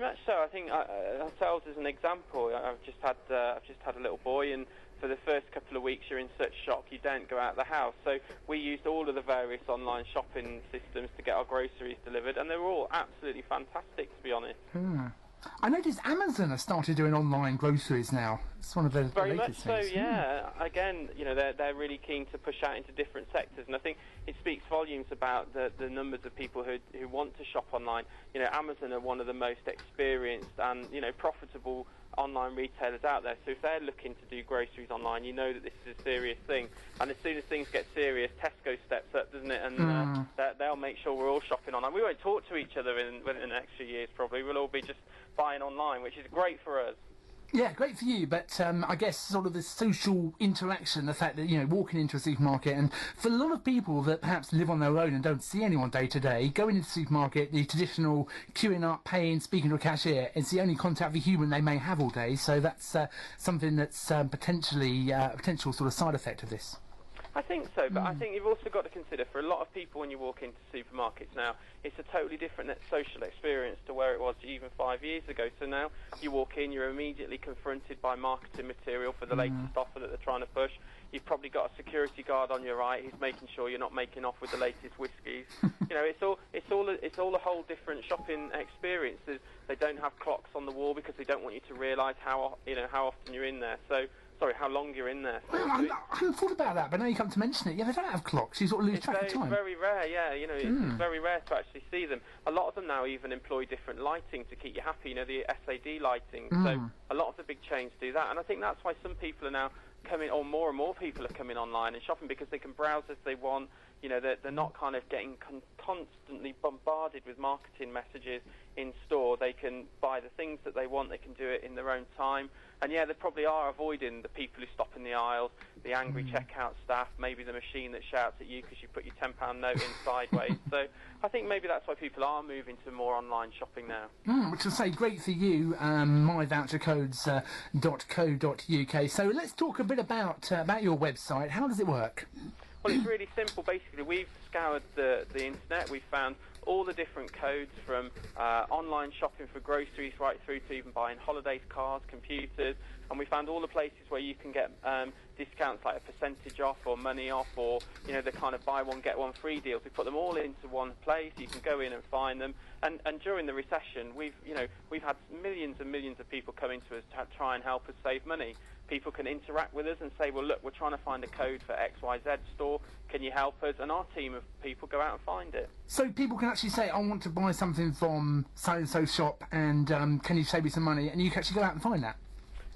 much so. I think ourselves as an example. I've just had a little boy, and for the first couple of weeks you're in such shock you don't go out of the house. So we used all of the various online shopping systems to get our groceries delivered, and they were all absolutely fantastic, to be honest. I noticed Amazon has started doing online groceries now. It's one of the very latest much things. So, yeah. Again, they're really keen to push out into different sectors, and I think it speaks volumes about the numbers of people who want to shop online. Amazon are one of the most experienced and profitable online retailers out there. So if they're looking to do groceries online, you know that this is a serious thing. And as soon as things get serious, Tesco steps up, doesn't it? And they'll make sure we're all shopping online. We won't talk to each other within the next few years, probably. We'll all be just buying online, which is great for us. Yeah, great for you, but I guess sort of the social interaction, the fact that, walking into a supermarket, and for a lot of people that perhaps live on their own and don't see anyone day to day, going into the supermarket, the traditional queuing up, paying, speaking to a cashier, it's the only contact with a human they may have all day, so that's something that's potential sort of side effect of this. I think so, but I think you've also got to consider, for a lot of people when you walk into supermarkets now, it's a totally different social experience to where it was even 5 years ago. So now you walk in, you're immediately confronted by marketing material for the latest offer that they're trying to push. You've probably got a security guard on your right who's making sure you're not making off with the latest whiskies. It's all a whole different shopping experience. They don't have clocks on the wall because they don't want you to realise how often you're in there. How long you're in there. Well, I hadn't thought about that, but now you come to mention it. Yeah, they don't have clocks. You sort of lose track of time. It's very rare, yeah. It's very rare to actually see them. A lot of them now even employ different lighting to keep you happy, the SAD lighting. So a lot of the big chains do that, and I think that's why some people are now coming, or more and more people are coming online and shopping, because they can browse as they want. They're not kind of getting constantly bombarded with marketing messages in store. They can buy the things that they want. They can do it in their own time. And yeah, they probably are avoiding the people who stop in the aisles, the angry checkout staff, maybe the machine that shouts at you because you put your £10 note in sideways. So I think maybe that's why people are moving to more online shopping now. Which will say great for you, myvouchercodes.co.uk. So let's talk a bit about your website. How does it work? Well, it's really simple. Basically, we've scoured the internet. We've found all the different codes, from online shopping for groceries right through to even buying holidays, cars, computers, and we found all the places where you can get discounts like a percentage off or money off, or the kind of buy one get one free deals. We put them all into one place. You can go in and find them. And during the recession, we've had millions and millions of people coming to us to try and help us save money. People can interact with us and say, well, look, we're trying to find a code for XYZ store. Can you help us? And our team of people go out and find it. So people can actually say, I want to buy something from so-and-so shop, and can you save me some money? And you can actually go out and find that.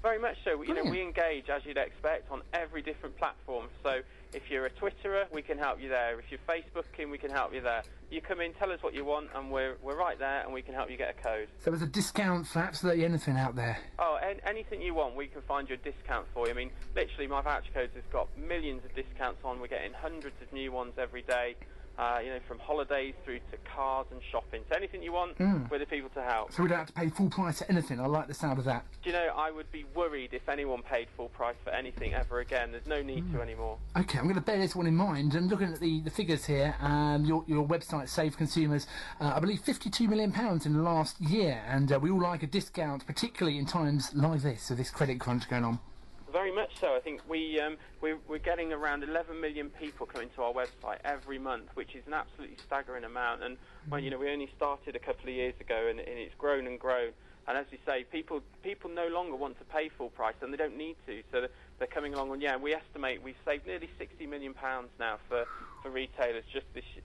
Very much so. We engage, as you'd expect, on every different platform. So if you're a Twitterer, we can help you there. If you're Facebooking, we can help you there. You come in, tell us what you want, and we're right there, and we can help you get a code. So there's a discount for absolutely anything out there? Oh, anything you want, we can find you a discount for you. I mean, literally, my Voucher Codes has got millions of discounts on. We're getting hundreds of new ones every day. From holidays through to cars and shopping. So anything you want, we're the people to help. So we don't have to pay full price for anything. I like the sound of that. Do you know, I would be worried if anyone paid full price for anything ever again. There's no need to anymore. Okay, I'm going to bear this one in mind. And looking at the figures here, your website saved consumers, I believe, £52 million in the last year. And we all like a discount, particularly in times like this, with this credit crunch going on. Very much so. I think we're getting around 11 million people coming to our website every month, which is an absolutely staggering amount. And when we only started a couple of years ago, and it's grown and grown. And as you say, people no longer want to pay full price, and they don't need to. So they're coming along. And we estimate we've saved nearly £60 million now for retailers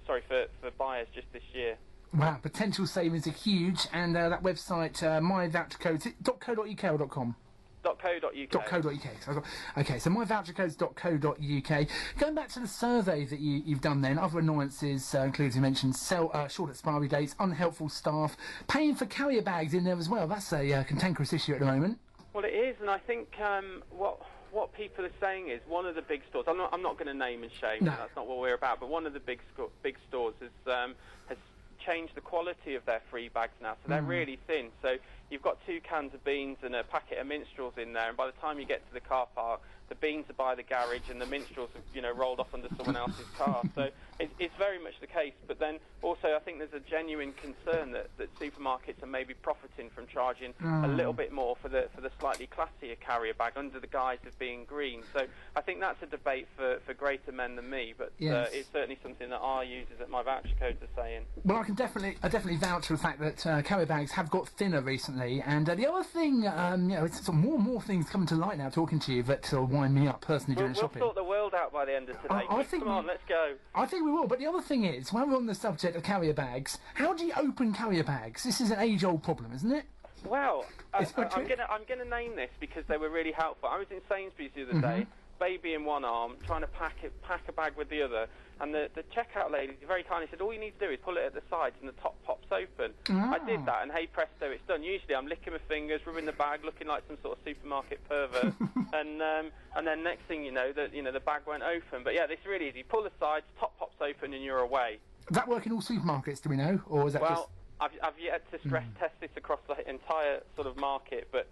for buyers just this year. Wow, potential savings are huge. And that website, myvouchercodes.co.uk or .com. .co.uk. Okay, so myvouchercodes.co.uk. Going back to the survey that you've done then, other annoyances include, as you mentioned, short expiry dates, unhelpful staff, paying for carrier bags in there as well. That's a cantankerous issue at the moment. Well, it is, and I think what people are saying is one of the big stores, I'm not going to name and shame, that's not what we're about, but one of the big stores has changed the quality of their free bags now, so they're really thin. So you've got 2 cans of beans and a packet of minstrels in there, and by the time you get to the car park, the beans are by the garage and the minstrels have, you know, rolled off under someone else's car. So it's very much the case. But then also I think there's a genuine concern that supermarkets are maybe profiting from charging a little bit more for the slightly classier carrier bag under the guise of being green. So I think that's a debate for greater men than me, but it's certainly something that our users at My Voucher Codes are saying. Well, I definitely vouch for the fact that carrier bags have got thinner recently, and the other thing, you know, it's sort of more and more things coming to light now talking to you that wind me up personally during shopping. We'll sort the world out by the end of today. Come on, let's go. I think we will, but the other thing is, while we're on the subject of carrier bags, how do you open carrier bags? This is an age-old problem, isn't it? Well, I'm gonna name this because they were really helpful. I was in Sainsbury's the other day, baby in one arm, trying to pack a bag with the other, and the checkout lady very kindly said, all you need to do is pull it at the sides and the top pops open. I did that, and hey presto, it's done. Usually I'm licking my fingers, rubbing the bag, looking like some sort of supermarket pervert, and then next thing you know, the bag won't open. But yeah, this is really easy. Pull the sides, top pops open, and you're away. Does that work in all supermarkets, do we know, or is that just... I've yet to stress test this across the entire sort of market, but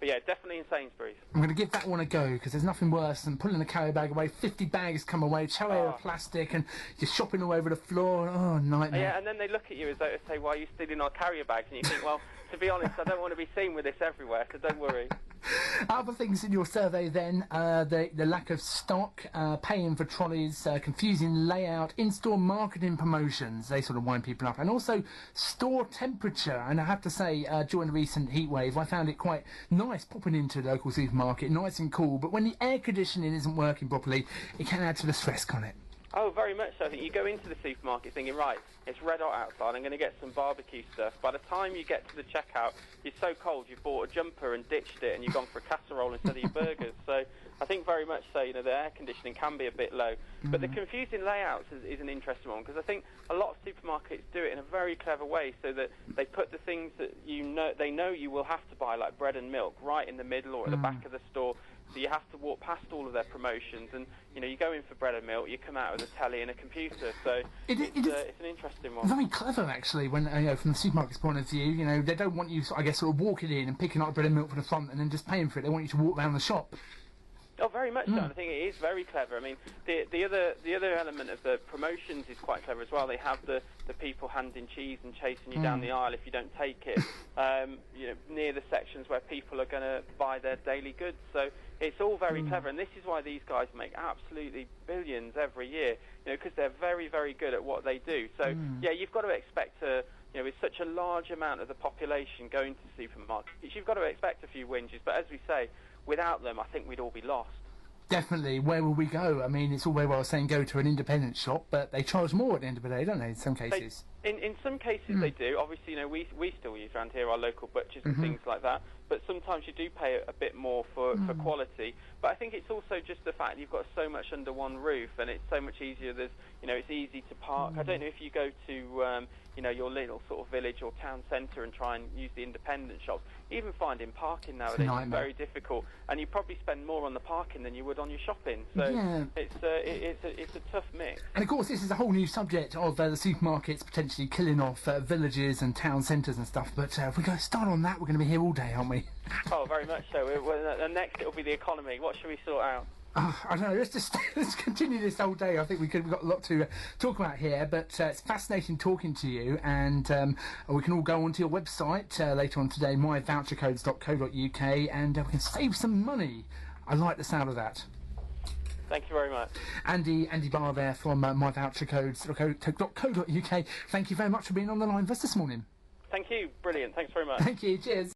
yeah, definitely in Sainsbury's. I'm going to give that one a go, because there's nothing worse than pulling a carrier bag away, 50 bags come away, cherry of plastic, and you're shopping all over the floor. Oh, nightmare. Yeah, and then they look at you as though to say, why are you stealing our carrier bags? And you think, well, to be honest, I don't want to be seen with this everywhere, so don't worry. Other things in your survey then, the lack of stock, paying for trolleys, confusing layout, in-store marketing promotions, they sort of wind people up, and also store temperature. And I have to say, during the recent heat wave, I found it quite nice popping into the local supermarket, nice and cool, but when the air conditioning isn't working properly, it can add to the stress, can't it? Oh, very much so. I think you go into the supermarket thinking, right, it's red hot outside, I'm going to get some barbecue stuff. By the time you get to the checkout, you're so cold you've bought a jumper and ditched it and you've gone for a casserole instead of your burgers. So I think very much so, you know, the air conditioning can be a bit low. But the confusing layouts is an interesting one, because I think a lot of supermarkets do it in a very clever way, so that they put the things that they know you will have to buy, like bread and milk, right in the middle or at the back of the store. So you have to walk past all of their promotions, and you know, you go in for bread and milk, you come out with a telly and a computer. So it's an interesting one. Very clever, actually. When you know, from the supermarket's point of view, you know, they don't want you, I guess, sort of walking in and picking up bread and milk from the front and then just paying for it. They want you to walk around the shop. Oh, very much so. I think it is very clever. I mean, the other element of the promotions is quite clever as well. They have the people handing cheese and chasing you down the aisle if you don't take it, you know, near the sections where people are going to buy their daily goods. So it's all very clever, and this is why these guys make absolutely billions every year, you know, because they're very, very good at what they do. So, yeah, you've got to expect you know, with such a large amount of the population going to supermarkets, you've got to expect a few whinges. But as we say, without them, I think we'd all be lost. Definitely. Where will we go? I mean, it's all very well saying go to an independent shop, but they charge more at the end of the day, don't they, in some cases? In some cases they do. Obviously, you know, we still use around here our local butchers and things like that, but sometimes you do pay a bit more for quality. But I think it's also just the fact you've got so much under one roof, and it's so much easier. There's, you know, it's easy to park. I don't know if you go to, you know, your little sort of village or town centre and try and use the independent shops. Even finding parking nowadays is very difficult, and you probably spend more on the parking than you would on your shopping. So it's a tough mix. And of course, this is a whole new subject of the supermarkets potentially killing off villages and town centres and stuff. But if we go start on that, we're going to be here all day, aren't we? Oh, very much so. And next it'll be the economy. What should we sort out? I don't know, let's continue this whole day. I think we've got a lot to talk about here, but it's fascinating talking to you, and we can all go onto your website later on today, myvouchercodes.co.uk, and we can save some money. I like the sound of that. Thank you very much. Andy Barr there from myvouchercodes.co.uk. Thank you very much for being on the line with us this morning. Thank you. Brilliant. Thanks very much. Thank you. Cheers.